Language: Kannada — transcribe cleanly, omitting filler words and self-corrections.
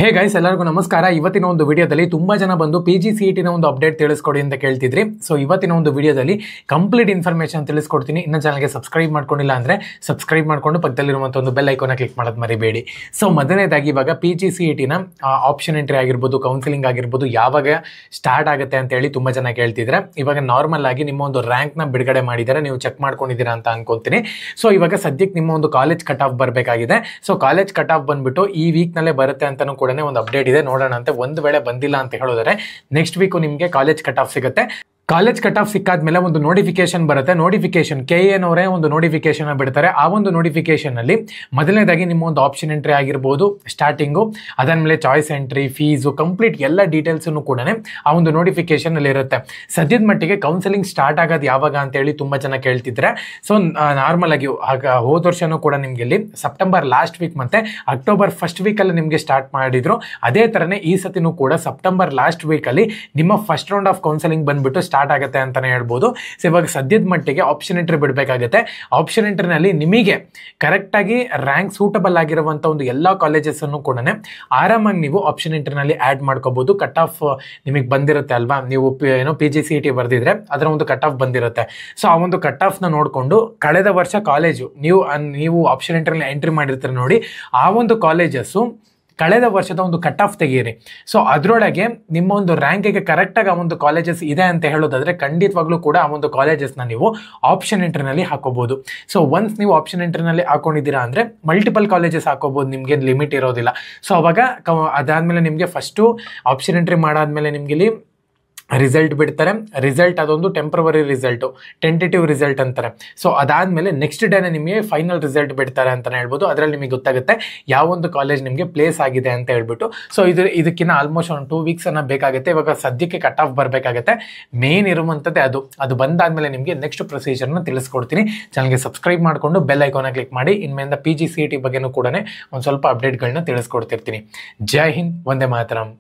ಹೇ ಗೈಸ್, ಎಲ್ಲರಿಗೂ ನಮಸ್ಕಾರ. ಇವತ್ತಿನ ಒಂದು ವಿಡಿಯೋದಲ್ಲಿ ತುಂಬಾ ಜನ ಬಂದು PGCET ನ ಒಂದು ಅಪ್ಡೇಟ್ ತಿಳಿಸ್ಕೊಡಿ ಅಂತ ಕೇಳ್ತಿದ್ರಿ. ಸೊ ಇವತ್ತಿನ ಒಂದು ವಿಡಿಯೋದಲ್ಲಿ ಕಂಪ್ಲೀಟ್ ಇನ್ಫಾರ್ಮೇಶನ್ ತಿಳಿಸ್ಕೊಡ್ತೀನಿ. ಇನ್ನ ಚಾನಲ್ಗೆ ಸಬ್ಸ್ಕ್ರೈಬ್ ಮಾಡ್ಕೊಂಡಿಲ್ಲ ಅಂದ್ರೆ ಸಬ್ಸ್ಕ್ರೈಬ್ ಮಾಡ್ಕೊಂಡು ಪಕ್ಕದಲ್ಲಿರುವಂಥ ಒಂದು ಬೆಲ್ ಐಕಾನ್ ಕ್ಲಿಕ್ ಮಾಡೋದು ಮರಿಬೇಡಿ. ಸೊ ಮೊದಲನೇದಾಗಿ ಇವಾಗ PGCET ನ ಆಪ್ಷನ್ ಎಂಟ್ರಿ ಆಗಿರ್ಬೋದು, ಕೌನ್ಸಿಲಿಂಗ್ ಆಗಿರ್ಬೋದು, ಯಾವಾಗ ಸ್ಟಾರ್ಟ್ ಆಗುತ್ತೆ ಅಂತ ಹೇಳಿ ತುಂಬಾ ಜನ ಕೇಳ್ತಿದ್ರೆ. ಇವಾಗ ನಾರ್ಮಲ್ ಆಗಿ ನಿಮ್ಮ ಒಂದು ರ್ಯಾಂಕ್ ನ ಬಿಡುಗಡೆ ಮಾಡಿದ್ದಾರೆ, ನೀವು ಚೆಕ್ ಮಾಡ್ಕೊಂಡಿದ್ದೀರಾ ಅಂತ ಅನ್ಕೊಂತೀನಿ. ಸೊ ಇವಾಗ ಸದ್ಯಕ್ಕೆ ನಿಮ್ಮ ಒಂದು ಕಾಲೇಜ್ ಕಟ್ ಆಫ್ ಬರಬೇಕಾಗಿದೆ. ಸೊ ಕಾಲೇಜ್ ಕಟ್ ಆಫ್ ಬಂದ್ಬಿಟ್ಟು ಈ ವೀಕ್ ನಲ್ಲೇ ಬರುತ್ತೆ ಅಂತಾನು ಕೂಡ ಒಂದು ಅಪ್ಡೇಟ್ ಇದೆ. ನೋಡೋಣ ಅಂತ. ಒಂದು ವೇಳೆ ಬಂದಿಲ್ಲ ಅಂತ ಹೇಳಿದ್ರೆ ನೆಕ್ಸ್ಟ್ ವೀಕ್ ನಿಮಗೆ ಕಾಲೇಜ್ ಕಟ್ ಆಫ್ ಸಿಗುತ್ತೆ. ಕಾಲೇಜ್ ಕಟ್ ಆಫ್ ಸಿಕ್ಕಾದ್ಮೇಲೆ ಒಂದು ನೋಟಿಫಿಕೇಶನ್ ಬರುತ್ತೆ. ನೋಟಿಫಿಕೇಶನ್ KAನವರೇ ಒಂದು ನೋಟಿಫಿಕೇಶನ್ ಬಿಡ್ತಾರೆ. ಆ ಒಂದು ನೋಟಿಫಿಕೇಶನ್ ಅಲ್ಲಿ ಮೊದಲನೇದಾಗಿ ನಿಮ್ಮ ಒಂದು ಆಪ್ಷನ್ ಎಂಟ್ರಿ ಆಗಿರ್ಬೋದು ಸ್ಟಾರ್ಟಿಂಗು, ಅದಾದ್ಮೇಲೆ ಚಾಯ್ಸ್ ಎಂಟ್ರಿ, ಫೀಸು, ಕಂಪ್ಲೀಟ್ ಎಲ್ಲ ಡೀಟೇಲ್ಸ್ ಕೂಡ ಆ ಒಂದು ನೋಟಿಫಿಕೇಶನ್ ಅಲ್ಲಿ ಇರುತ್ತೆ. ಸದ್ಯದ ಮಟ್ಟಿಗೆ ಕೌನ್ಸಿಲಿಂಗ್ ಸ್ಟಾರ್ಟ್ ಆಗೋದು ಯಾವಾಗ ಅಂತ ಹೇಳಿ ತುಂಬಾ ಜನ ಕೇಳ್ತಿದ್ರೆ. ಸೊ ನಾರ್ಮಲ್ ಆಗಿ ಹೋದ ವರ್ಷನೂ ಕೂಡ ನಿಮ್ಗೆ ಇಲ್ಲಿ ಸೆಪ್ಟೆಂಬರ್ ಲಾಸ್ಟ್ ವೀಕ್ ಮತ್ತೆ ಅಕ್ಟೋಬರ್ ಫಸ್ಟ್ ವೀಕ್ ಅಲ್ಲಿ ನಿಮ್ಗೆ ಸ್ಟಾರ್ಟ್ ಮಾಡಿದ್ರು. ಅದೇ ತರನೇ ಈ ಸತಿನೂ ಕೂಡ ಸೆಪ್ಟೆಂಬರ್ ಲಾಸ್ಟ್ ವೀಕ್ ಅಲ್ಲಿ ನಿಮ್ಮ ಫಸ್ಟ್ ರೌಂಡ್ ಆಫ್ ಕೌನ್ಸಿಲಿಂಗ್ ಬಂದ್ಬಿಟ್ಟು ಸ್ಟಾರ್ಟ್ ಆಗುತ್ತೆ ಅಂತಾನೆ ಹೇಳ್ಬೋದು. ಸೊ ಇವಾಗ ಸದ್ಯದ ಮಟ್ಟಿಗೆ ಆಪ್ಷನ್ ಎಂಟ್ರಿ ಬಿಡಬೇಕಾಗುತ್ತೆ. ಆಪ್ಷನ್ ಎಂಟ್ರಿನಲ್ಲಿ ನಿಮಗೆ ಕರೆಕ್ಟ್ ಆಗಿ ರ್ಯಾಂಕ್ ಸೂಟಬಲ್ ಆಗಿರುವಂತ ಒಂದು ಎಲ್ಲಾ ಕಾಲೇಜಸ್ ಅನ್ನು ಕೂಡ ಆರಾಮಾಗಿ ನೀವು ಆಪ್ಷನ್ ಎಂಟ್ರಿನಲ್ಲಿ ಆಡ್ ಮಾಡ್ಕೋಬಹುದು. ಕಟ್ ಆಫ್ ನಿಮಗೆ ಬಂದಿರುತ್ತೆ ಅಲ್ವಾ, ನೀವು PGCET ಬರ್ದಿದ್ರೆ ಅದರ ಒಂದು ಕಟ್ ಆಫ್ ಬಂದಿರುತ್ತೆ. ಸೊ ಆ ಒಂದು ಕಟ್ ಆಫ್ ನ ನೋಡಿಕೊಂಡು ಕಳೆದ ವರ್ಷ ಕಾಲೇಜು ನೀವು ಆಪ್ಷನ್ ಎಂಟ್ರಿನಲ್ಲಿ ಎಂಟ್ರಿ ಮಾಡಿರ್ತೀರ ನೋಡಿ, ಆ ಒಂದು ಕಾಲೇಜಸ್ಸು ಕಳೆದ ವರ್ಷದ ಒಂದು ಕಟ್ ಆಫ್ ತೆಗೀರಿ. ಸೊ ಅದರೊಳಗೆ ನಿಮ್ಮ ಒಂದು ರ್ಯಾಂಕಿಗೆ ಕರೆಕ್ಟಾಗಿ ಆ ಒಂದು ಕಾಲೇಜಸ್ ಇದೆ ಅಂತ ಹೇಳೋದಾದ್ರೆ ಖಂಡಿತವಾಗ್ಲೂ ಕೂಡ ಆ ಒಂದು ಕಾಲೇಜಸ್ನ ನೀವು ಆಪ್ಷನ್ ಎಂಟ್ರಿನಲ್ಲಿ ಹಾಕೋಬಹುದು. ಸೊ ಒನ್ಸ್ ನೀವು ಆಪ್ಷನ್ ಎಂಟ್ರಿನಲ್ಲಿ ಹಾಕೊಂಡಿದ್ದೀರಾ ಅಂದ್ರೆ ಮಲ್ಟಿಪಲ್ ಕಾಲೇಜಸ್ ಹಾಕೋಬಹುದು, ನಿಮ್ಗೆ ಲಿಮಿಟ್ ಇರೋದಿಲ್ಲ. ಸೊ ಅವಾಗ ಅದಾದ್ಮೇಲೆ ನಿಮಗೆ ಫಸ್ಟು ಆಪ್ಷನ್ ಎಂಟ್ರಿ ಮಾಡಾದ್ಮೇಲೆ ನಿಮ್ಗೆ ಇಲ್ಲಿ ರಿಸಲ್ಟ್ ಬಿಡ್ತಾರೆ. ರಿಸಲ್ಟ್ ಅದೊಂದು ಟೆಂಪ್ರವರಿ ರಿಸಲ್ಟು, ಟೆಂಟೇಟಿವ್ ರಿಸಲ್ಟ್ ಅಂತಾರೆ. ಸೊ ಅದಾದಮೇಲೆ ನೆಕ್ಸ್ಟ್ ಡೇನೇ ನಿಮಗೆ ಫೈನಲ್ ರಿಸಲ್ಟ್ ಬಿಡ್ತಾರೆ ಅಂತಲೇ ಹೇಳ್ಬೋದು. ಅದರಲ್ಲಿ ನಿಮಗೆ ಗೊತ್ತಾಗುತ್ತೆ ಯಾವ ಒಂದು ಕಾಲೇಜ್ ನಿಮಗೆ ಪ್ಲೇಸ್ ಆಗಿದೆ ಅಂತ ಹೇಳ್ಬಿಟ್ಟು. ಸೊ ಇದಕ್ಕಿಂತ ಆಲ್ಮೋಸ್ಟ್ ಒಂದು 2 ವೀಕ್ಸ್ ಬೇಕಾಗುತ್ತೆ. ಇವಾಗ ಸದ್ಯಕ್ಕೆ ಕಟ್ ಆಫ್ ಬರಬೇಕಾಗುತ್ತೆ. ಮೇನ್ ಇರುವಂಥದ್ದೇ ಅದು ಬಂದಾದಮೇಲೆ ನಿಮಗೆ ನೆಕ್ಸ್ಟ್ ಪ್ರೊಸೀಜರ್ನ ತಿಳಿಸ್ಕೊಡ್ತೀನಿ. ಚಾನಲ್ಗೆ ಸಬ್ಸ್ಕ್ರೈಬ್ ಮಾಡಿಕೊಂಡು ಬೆಲ್ ಐಕಾನ ಕ್ಲಿಕ್ ಮಾಡಿ. ಇನ್ಮೇಲಿಂದ PGCET ಬಗ್ಗೆನೂ ಕೂಡ ಒಂದು ಸ್ವಲ್ಪ ಅಪ್ಡೇಟ್ಗಳನ್ನ ತಿಳಿಸ್ಕೊಡ್ತಿರ್ತೀನಿ. ಜೈ ಹಿಂದ್, ವಂದೇ ಮಾತರಂ.